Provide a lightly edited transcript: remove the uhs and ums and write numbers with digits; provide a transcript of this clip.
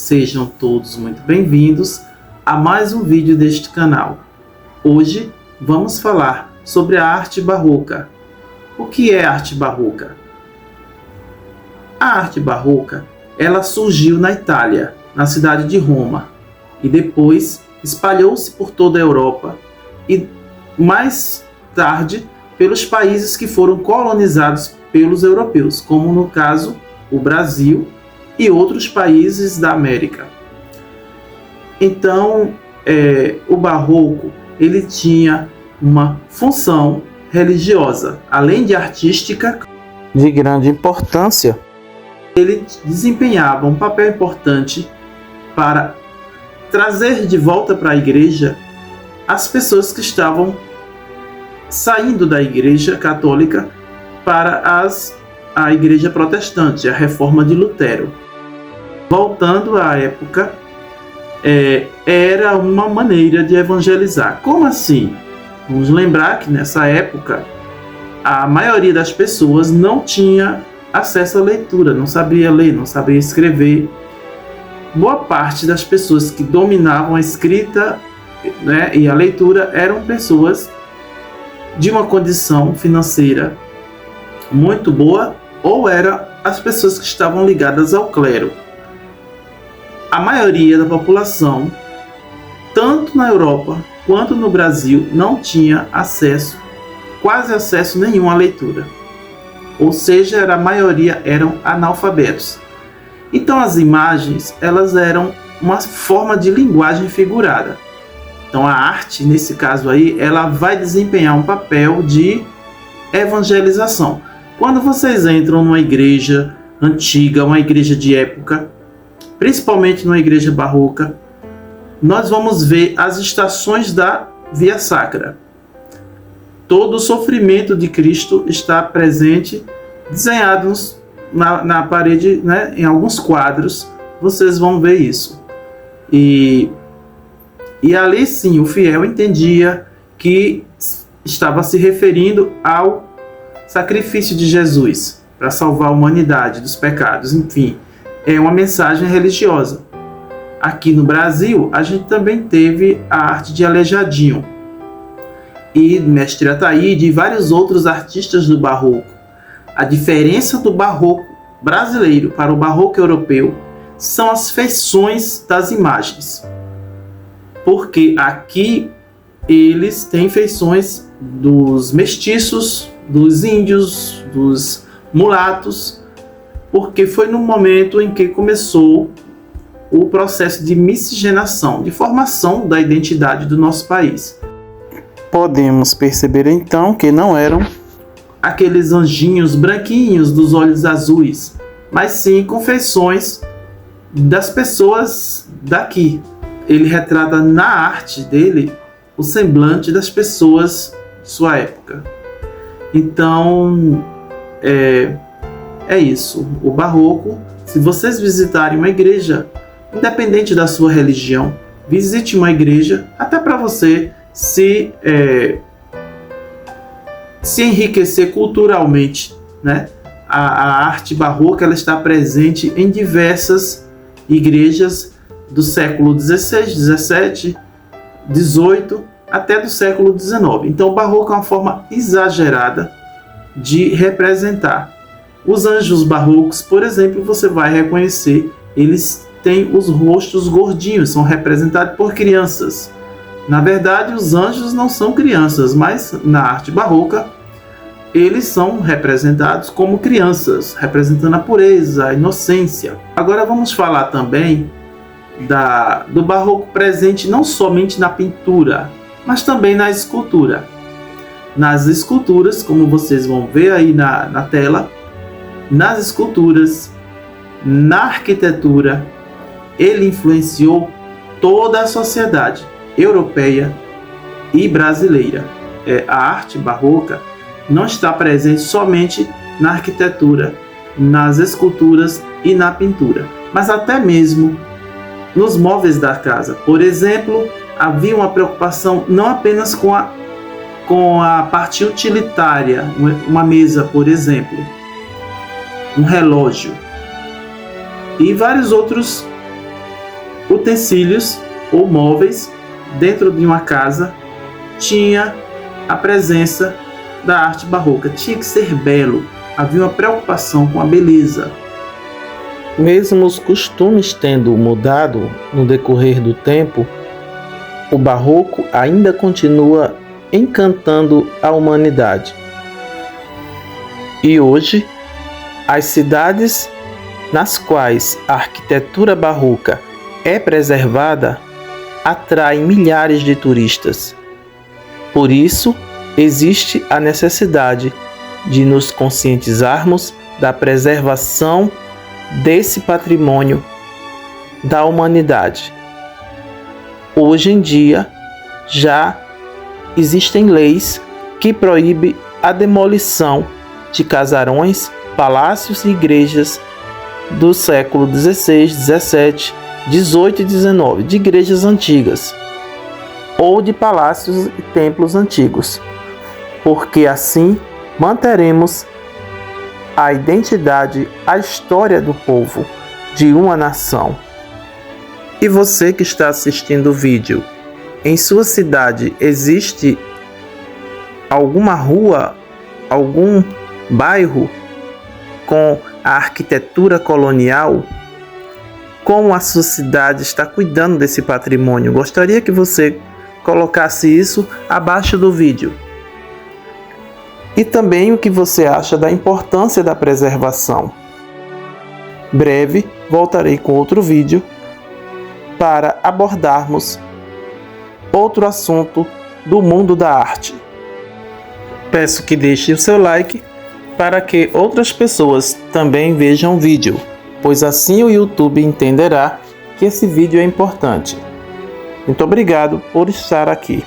Sejam todos muito bem-vindos a mais um vídeo deste canal. Hoje vamos falar sobre a arte barroca. O que é arte barroca? A arte barroca, ela surgiu na Itália, na cidade de Roma, e depois espalhou-se por toda a Europa e mais tarde pelos países que foram colonizados pelos europeus, como no caso o Brasil e outros países da América. Então, o barroco ele tinha uma função religiosa, além de artística, de grande importância. Ele desempenhava um papel importante para trazer de volta para a igreja as pessoas que estavam saindo da igreja católica para a igreja protestante, a reforma de Lutero. Voltando à época, era uma maneira de evangelizar. Como assim? Vamos lembrar que nessa época a maioria das pessoas não tinha acesso à leitura, não sabia ler, não sabia escrever. Boa parte das pessoas que dominavam a escrita, e a leitura eram pessoas de uma condição financeira muito boa, ou eram as pessoas que estavam ligadas ao clero. A maioria da população, tanto na Europa quanto no Brasil, não tinha quase acesso nenhum à leitura. Ou seja, a maioria eram analfabetos. Então as imagens, elas eram uma forma de linguagem figurada. Então a arte, nesse caso aí, ela vai desempenhar um papel de evangelização. Quando vocês entram numa igreja antiga, uma igreja de época, principalmente numa igreja barroca, nós vamos ver as estações da Via Sacra. Todo o sofrimento de Cristo está presente, desenhado na parede, em alguns quadros, vocês vão ver isso. E ali sim, o fiel entendia que estava se referindo ao sacrifício de Jesus para salvar a humanidade dos pecados, enfim. É uma mensagem religiosa. Aqui no Brasil, a gente também teve a arte de Aleijadinho e Mestre Ataíde e vários outros artistas do barroco. A diferença do barroco brasileiro para o barroco europeu são as feições das imagens. Porque aqui eles têm feições dos mestiços, dos índios, dos mulatos, porque foi no momento em que começou o processo de miscigenação, de formação da identidade do nosso país. Podemos perceber então que não eram aqueles anjinhos branquinhos dos olhos azuis, mas sim confeições das pessoas daqui. Ele retrata na arte dele o semblante das pessoas de sua época. Então, é isso. O barroco, se vocês visitarem uma igreja, independente da sua religião, visite uma igreja, até para você se enriquecer culturalmente, A arte barroca ela está presente em diversas igrejas do século XVI, XVII, XVIII até do século XIX. Então o barroco é uma forma exagerada de representar. Os anjos barrocos, por exemplo, você vai reconhecer, eles têm os rostos gordinhos, são representados por crianças. Na verdade, os anjos não são crianças, mas na arte barroca, eles são representados como crianças, representando a pureza, a inocência. Agora vamos falar também do barroco presente não somente na pintura, mas também na escultura. Nas esculturas, como vocês vão ver aí na tela, nas esculturas, na arquitetura, ele influenciou toda a sociedade europeia e brasileira. A arte barroca não está presente somente na arquitetura, nas esculturas e na pintura, mas até mesmo nos móveis da casa. Por exemplo, havia uma preocupação não apenas com a parte utilitária, uma mesa, por exemplo, um relógio, e vários outros utensílios ou móveis dentro de uma casa tinha a presença da arte barroca. Tinha que ser belo, havia uma preocupação com a beleza. Mesmo os costumes tendo mudado no decorrer do tempo, o barroco ainda continua encantando a humanidade. E hoje, as cidades nas quais a arquitetura barroca é preservada atraem milhares de turistas. Por isso, existe a necessidade de nos conscientizarmos da preservação desse patrimônio da humanidade. Hoje em dia, já existem leis que proíbem a demolição de casarões, palácios e igrejas do século XVI, XVII, XVIII e XIX, de igrejas antigas ou de palácios e templos antigos, porque assim manteremos a identidade, a história do povo, de uma nação. E você que está assistindo o vídeo, em sua cidade existe alguma rua, algum bairro com a arquitetura colonial? Como a sua cidade está cuidando desse patrimônio? Gostaria que você colocasse isso abaixo do vídeo. E também o que você acha da importância da preservação. Breve voltarei com outro vídeo para abordarmos outro assunto do mundo da arte. Peço que deixe o seu like para que outras pessoas também vejam o vídeo, pois assim o YouTube entenderá que esse vídeo é importante. Muito obrigado por estar aqui.